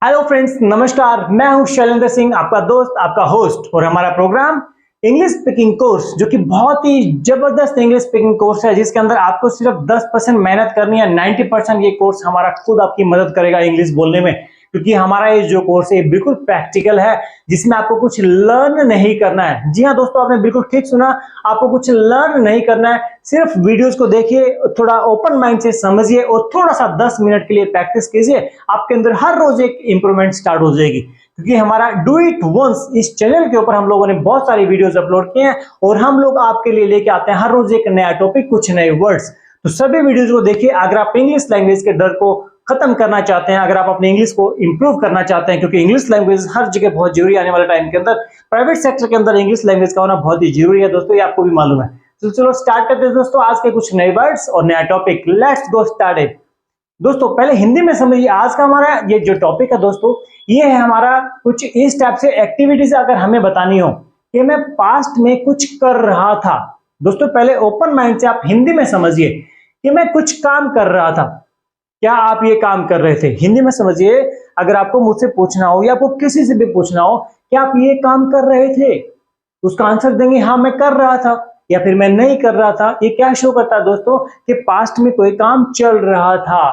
Hello friends, नमस्कार। मैं हूं शैलेंद्र सिंह, आपका दोस्त, आपका होस्ट। और हमारा प्रोग्राम इंग्लिश स्पीकिंग कोर्स, जो कि बहुत ही जबरदस्त इंग्लिश स्पीकिंग कोर्स है, जिसके अंदर आपको सिर्फ 10% मेहनत करनी है। 90% ये कोर्स हमारा खुद आपकी मदद करेगा इंग्लिश बोलने में, क्योंकि हमारा ये जो कोर्स है बिल्कुल प्रैक्टिकल है, जिसमें आपको कुछ लर्न नहीं करना है। जी हाँ दोस्तों, आपने बिल्कुल ठीक सुना, आपको कुछ लर्न नहीं करना है। सिर्फ वीडियोस को देखिए, थोड़ा ओपन माइंड से समझिए और थोड़ा सा 10 मिनट के लिए प्रैक्टिस कीजिए। आपके अंदर हर रोज एक इंप्रूवमेंट स्टार्ट हो जाएगी, क्योंकि हमारा डू इट वंस इस चैनल के ऊपर हम लोगों ने बहुत सारी वीडियोस अपलोड किए हैं और हम लोग आपके लिए लेके आते हैं हर रोज एक नया टॉपिक, कुछ नए वर्ड्स। तो सभी वीडियोस को देखिए। अगर आप इंग्लिश लैंग्वेज के डर को खत्म करना चाहते हैं, अगर आप अपने इंग्लिश को इंप्रूव करना चाहते हैं, क्योंकि इंग्लिश लैंग्वेज हर जगह बहुत जरूरी है आने वाले टाइम के अंदर। प्राइवेट सेक्टर के अंदर इंग्लिश लैंग्वेज का होना बहुत ही जरूरी है दोस्तों, ये आपको भी मालूम है। तो चलो स्टार्ट करते हैं दोस्तों आज के कुछ नए वर्ड्स और नया टॉपिक। Let's go started. दोस्तों पहले हिंदी में समझिए। आज का हमारा ये जो टॉपिक है दोस्तों, ये है हमारा कुछ इस टाइप से एक्टिविटीज अगर हमें बतानी हो कि मैं पास्ट में कुछ कर रहा था। दोस्तों पहले ओपन माइंड से आप हिंदी में समझिए कि मैं कुछ काम कर रहा था। क्या आप ये काम कर रहे थे? हिंदी में समझिए। अगर आपको मुझसे पूछना हो या आपको किसी से भी पूछना हो कि आप ये काम कर रहे थे, उसका आंसर देंगे हाँ मैं कर रहा था या फिर मैं नहीं कर रहा था। ये क्या शो करता है दोस्तों कि पास्ट में कोई काम चल रहा था।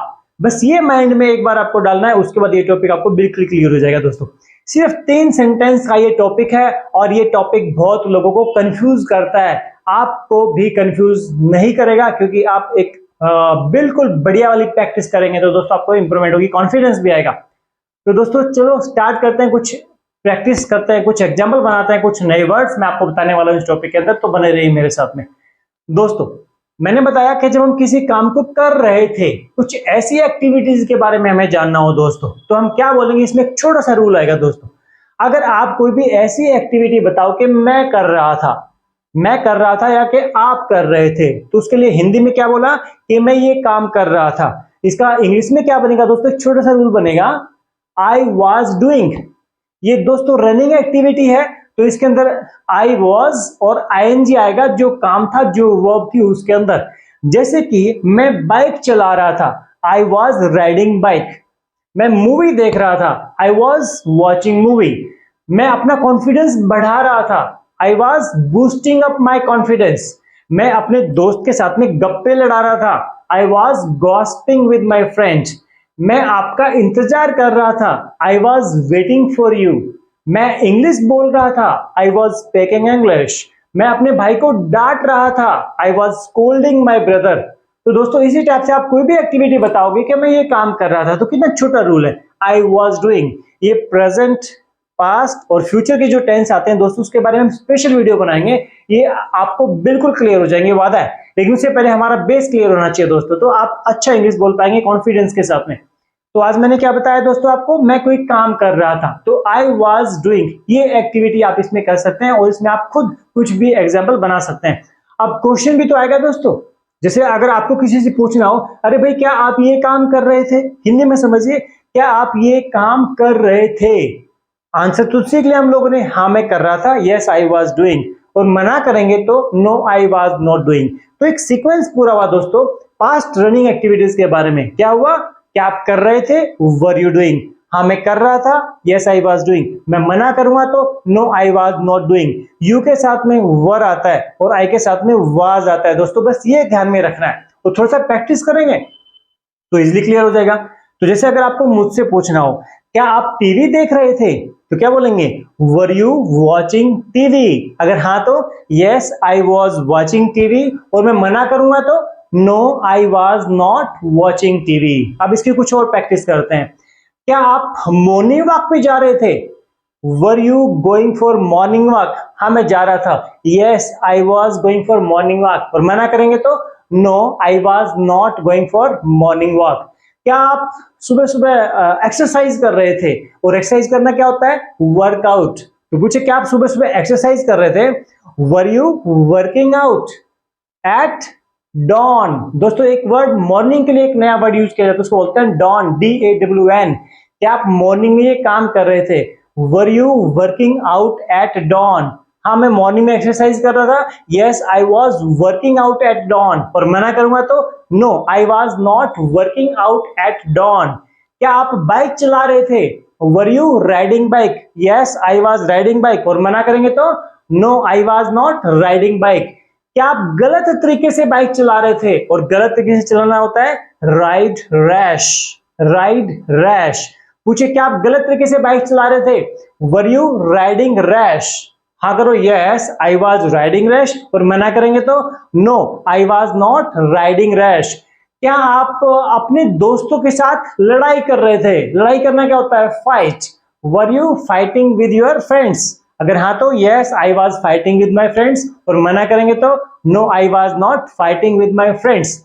बस ये माइंड में एक बार आपको डालना है, उसके बाद ये टॉपिक आपको बिल्कुल क्लियर हो जाएगा दोस्तों। सिर्फ 3 सेंटेंस का ये टॉपिक है और ये टॉपिक बहुत लोगों को कंफ्यूज करता है। आपको भी कंफ्यूज नहीं करेगा, क्योंकि आप एक बिल्कुल बढ़िया वाली प्रैक्टिस करेंगे तो दोस्तों आपको इंप्रूवमेंट होगी, कॉन्फिडेंस भी आएगा। तो दोस्तों चलो स्टार्ट करते हैं, कुछ प्रैक्टिस करते हैं, कुछ एग्जांपल बनाते हैं, कुछ नए वर्ड्स मैं आपको बताने वाला हूं इस टॉपिक के अंदर, तो बने रहिए मेरे साथ में। दोस्तों मैंने बताया कि जब हम किसी काम को कर रहे थे, कुछ ऐसी एक्टिविटीज के बारे में हमें जानना हो दोस्तों, तो हम क्या बोलेंगे? इसमें एक छोटा सा रूल आएगा दोस्तों। अगर आप कोई भी ऐसी एक्टिविटी बताओ कि मैं कर रहा था, मैं कर रहा था या कि आप कर रहे थे, तो उसके लिए हिंदी में क्या बोला कि मैं ये काम कर रहा था। इसका इंग्लिश में क्या बनेगा दोस्तों? एक छोटा सा रूल बनेगा, आई वॉज डूइंग। ये दोस्तों रनिंग एक्टिविटी है, तो इसके अंदर आई वॉज और आईएनजी आएगा, जो काम था, जो वर्ब थी उसके अंदर। जैसे कि मैं बाइक चला रहा था, आई वॉज राइडिंग बाइक। मैं मूवी देख रहा था, आई वॉज वॉचिंग मूवी। मैं अपना कॉन्फिडेंस बढ़ा रहा था, I was boosting up my confidence. मैं अपने दोस्त के साथ में गप्पे लड़ा रहा था, I was gossiping with my friend. मैं आपका इंतजार कर रहा था, I was waiting for you. मैं इंग्लिश बोल रहा था, आई वॉज स्पीकिंग इंग्लिश। मैं अपने भाई को डांट रहा था, I was scolding my brother. तो दोस्तों इसी टाइप से आप कोई भी एक्टिविटी बताओगे कि मैं ये काम कर रहा था, तो कितना छोटा रूल है, आई वॉज डूइंग। ये प्रेजेंट, पास्ट और फ्यूचर के जो टेंस आते हैं दोस्तों, उसके बारे में हम स्पेशल वीडियो बनाएंगे, ये आपको बिल्कुल क्लियर हो जाएंगे, वादा है। लेकिन उससे पहले हमारा बेस क्लियर होना चाहिए दोस्तों, तो आप अच्छा इंग्लिश बोल पाएंगे कॉन्फिडेंस के साथ में। तो आज मैंने क्या बताया दोस्तों आपको? मैं कोई काम कर रहा था, तो आई वॉज डूइंग। ये एक्टिविटी आप इसमें कर सकते हैं और इसमें आप खुद कुछ भी एग्जाम्पल बना सकते हैं। अब क्वेश्चन भी तो आएगा दोस्तों। जैसे अगर आपको किसी से पूछना हो, अरे भाई क्या आप ये काम कर रहे थे? हिंदी में समझिए, क्या आप ये काम कर रहे थे? आंसर तो सीख लिया हम लोगों ने, हाँ मैं कर रहा था, यस आई वॉज डूइंग। और मना करेंगे तो no I was not doing. तो एक सीक्वेंस पूरा हुआ दोस्तों पास्ट रनिंग एक्टिविटीज के बारे में। क्या हुआ? क्या आप कर रहे थे? Were you doing? हाँ मैं कर रहा था, यस आई वॉज डूइंग। मैं मना करूंगा तो no I was not doing. You के साथ में वर आता है और आई के साथ में वाज आता है दोस्तों, बस ये ध्यान में रखना है। तो थोड़ा सा प्रैक्टिस करेंगे तो इजिली क्लियर हो जाएगा। तो जैसे अगर आपको मुझसे पूछना हो क्या आप टीवी देख रहे थे, तो क्या बोलेंगे? Were you watching TV? अगर हाँ तो yes I was watching TV. और मैं मना करूंगा तो no I was not watching TV. अब इसकी कुछ और प्रैक्टिस करते हैं। क्या आप मॉर्निंग वॉक पे जा रहे थे? Were you going for morning walk? हाँ मैं जा रहा था, yes I was going for morning walk. और मना करेंगे तो no I was not going for morning walk. क्या आप सुबह सुबह एक्सरसाइज कर रहे थे? और एक्सरसाइज करना क्या होता है? वर्कआउट। तो पूछे क्या आप सुबह सुबह एक्सरसाइज कर रहे थे? Were you working out at dawn? दोस्तों एक वर्ड मॉर्निंग के लिए एक नया वर्ड यूज किया जाता है, उसको बोलते हैं डॉन, DAWN। क्या आप मॉर्निंग में ये काम कर रहे थे? Were you working out at dawn? हाँ मैं मॉर्निंग में एक्सरसाइज कर रहा था, yes I was working out at dawn. और मना करूंगा तो no I was not working out at dawn. क्या आप बाइक चला रहे थे? Were you riding bike? Yes I was riding bike. और मना करेंगे तो no I was not riding bike. क्या आप गलत तरीके से बाइक चला रहे थे? और गलत तरीके से चलाना होता है राइड रैश। Ride rash. पूछे क्या आप गलत तरीके से बाइक चला रहे थे? Were you riding rash? हाँ करो yes I was riding rash. और मना करेंगे तो no I was not riding rash. क्या आप अपने दोस्तों के साथ लड़ाई कर रहे थे? लड़ाई करना क्या होता है? Fight. Were you fighting with your friends? अगर हाँ तो yes I was fighting with my friends. और मना करेंगे तो no I was not fighting with my friends.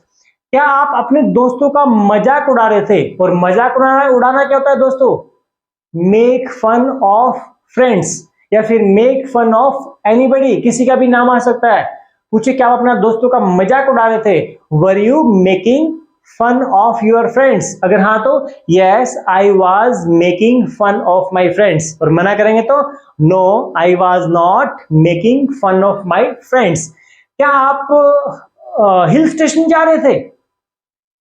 क्या आप अपने दोस्तों का मजाक उड़ा रहे थे? और मजाक उड़ाना क्या होता है दोस्तों? मेक फन ऑफ फ्रेंड्स या फिर मेक फन ऑफ एनीबडी, किसी का भी नाम आ सकता है। पूछे क्या आप अपना दोस्तों का मजाक उड़ा रहे थे? Were you making fun of your friends? अगर हाँ तो yes I was making fun of my friends. और मना करेंगे तो no I was not making fun of my friends. क्या आप हिल स्टेशन जा रहे थे?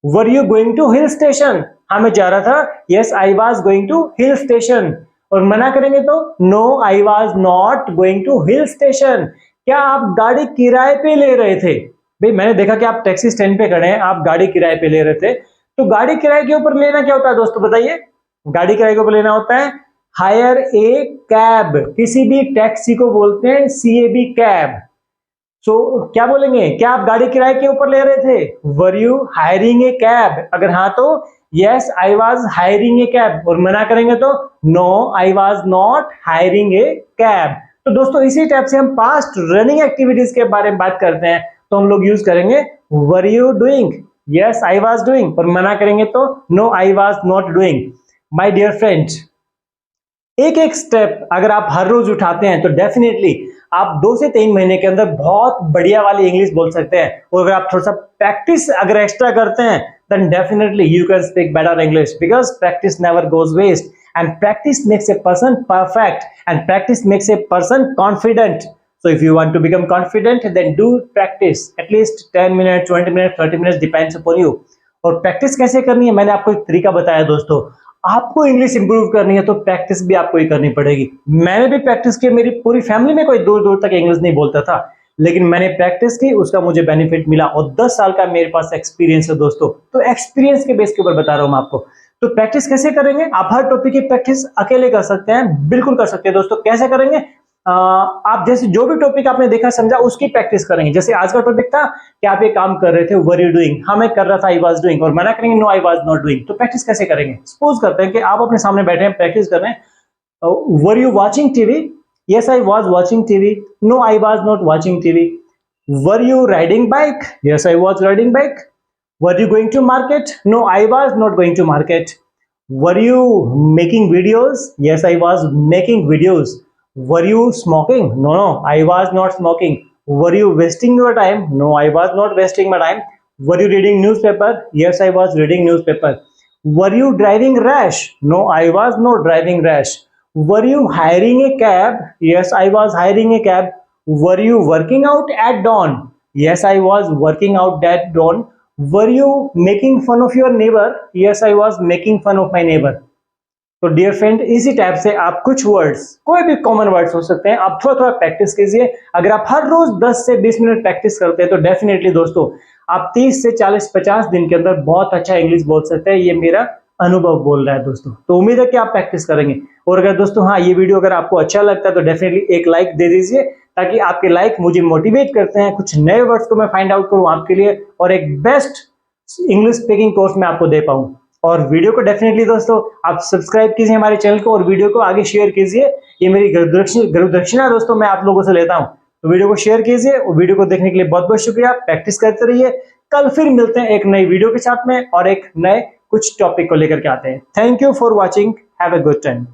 Were you going to hill station? हाँ मैं जा रहा था, yes I was going to hill station. और मना करेंगे तो no I was not going to hill station. क्या आप गाड़ी किराए पे ले रहे थे? भाई मैंने देखा कि आप टैक्सी स्टैंड पे खड़े हैं, आप गाड़ी किराए पे ले रहे थे। तो गाड़ी किराए के ऊपर लेना क्या होता है दोस्तों बताइए? गाड़ी किराए के ऊपर लेना होता है हायर ए कैब। किसी भी टैक्सी को बोलते हैं CAB कैब। सो क्या बोलेंगे? क्या आप गाड़ी किराए के ऊपर ले रहे थे? Were you hiring a cab? अगर हाँ तो yes I was hiring a cab. और मना करेंगे तो no I was not hiring a cab. तो दोस्तों इसी टाइप से हम पास्ट रनिंग एक्टिविटीज के बारे में बात करते हैं तो हम लोग यूज करेंगे were you doing? Yes I was doing. और मना करेंगे तो no I was not doing. My dear friend, एक एक स्टेप अगर आप हर रोज उठाते हैं तो डेफिनेटली आप 2 से 3 महीने के अंदर बहुत बढ़िया वाली इंग्लिश बोल सकते हैं। और अगर आप थोड़ा सा प्रैक्टिस अगर एक्स्ट्रा करते हैं then definitely you can speak better English because practice never goes waste and practice makes a person perfect and practice makes a person confident. So if you want to become confident then do practice at least 10 minutes 20 minutes 30 minutes depends upon you. और practice कैसे करनी है मैंने आपको एक तरीका बताया दोस्तों। आपको इंग्लिश इंप्रूव करनी है तो प्रैक्टिस भी आपको ही करनी पड़ेगी। मैंने भी प्रैक्टिस की, मेरी पूरी फैमिली में कोई दूर दूर तक इंग्लिश नहीं बोलता था लेकिन मैंने प्रैक्टिस की, उसका मुझे बेनिफिट मिला और 10 साल का मेरे पास एक्सपीरियंस है दोस्तों। तो एक्सपीरियंस के बेस के ऊपर बता रहा हूं मैं आपको। तो प्रैक्टिस कैसे करेंगे? आप हर टॉपिक की प्रैक्टिस अकेले कर सकते हैं, बिल्कुल कर सकते हैं दोस्तों। कैसे करेंगे? आप जैसे जो भी टॉपिक आपने देखा समझा उसकी प्रैक्टिस करेंगे। जैसे आज का टॉपिक था कि आप ये काम कर रहे थे, वर यू डूइंग? हाँ मैं कर रहा था, आई वाज डूइंग। और मना करेंगे no I was not doing. तो प्रैक्टिस कैसे करेंगे? सपोज करते हैं कि आप अपने सामने बैठे हैं, प्रैक्टिस कर रहे हैं। Were you watching TV? Yes I was watching TV. No I was not watching TV. Were you riding bike? Yes, I was riding bike. Were you going to market? No, I was not going to market. Were you making videos? Yes, I was making videos. Were you smoking? No, I was not smoking. Were you wasting your time? No, I was not wasting my time. Were you reading newspaper? Yes, I was reading newspaper. Were you driving rash? No, I was not driving rash. Were you hiring a cab? Yes, I was hiring a cab. Were you working out at dawn? Yes, I was working out at dawn. Were you making fun of your neighbor? Yes, I was making fun of my neighbor. तो dear friend इसी type से आप कुछ words, कोई भी common words हो सकते हैं, आप थोड़ा थोड़ा प्रैक्टिस कीजिए। अगर आप हर रोज 10 से 20 मिनट प्रैक्टिस करते हैं तो डेफिनेटली दोस्तों आप 30 से 40-50 दिन के अंदर बहुत अच्छा इंग्लिश बोल सकते हैं। ये मेरा अनुभव बोल रहा है दोस्तों। तो उम्मीद है कि आप प्रैक्टिस करेंगे। और अगर दोस्तों हाँ ये वीडियो अगर आपको अच्छा लगता है तो डेफिनेटली एक लाइक दे दीजिए, ताकि आपके लाइक मुझे मोटिवेट करते हैं कुछ नए वर्ड्स को मैं फाइंड आउट करूं आपके लिए और एक बेस्ट इंग्लिश स्पीकिंग कोर्स में आपको दे पाऊं। और वीडियो को डेफिनेटली दोस्तों आप सब्सक्राइब कीजिए हमारे चैनल को और वीडियो को आगे शेयर कीजिए। ये मेरी गुरु दक्षिणा दोस्तों मैं आप लोगों से लेता हूं। तो वीडियो को शेयर कीजिए और वीडियो को देखने के लिए बहुत बहुत शुक्रिया। प्रैक्टिस करते रहिए। कल फिर मिलते हैं एक नई वीडियो के साथ में और एक नए कुछ टॉपिक को लेकर के आते हैं। Thank you for watching. Have a good time.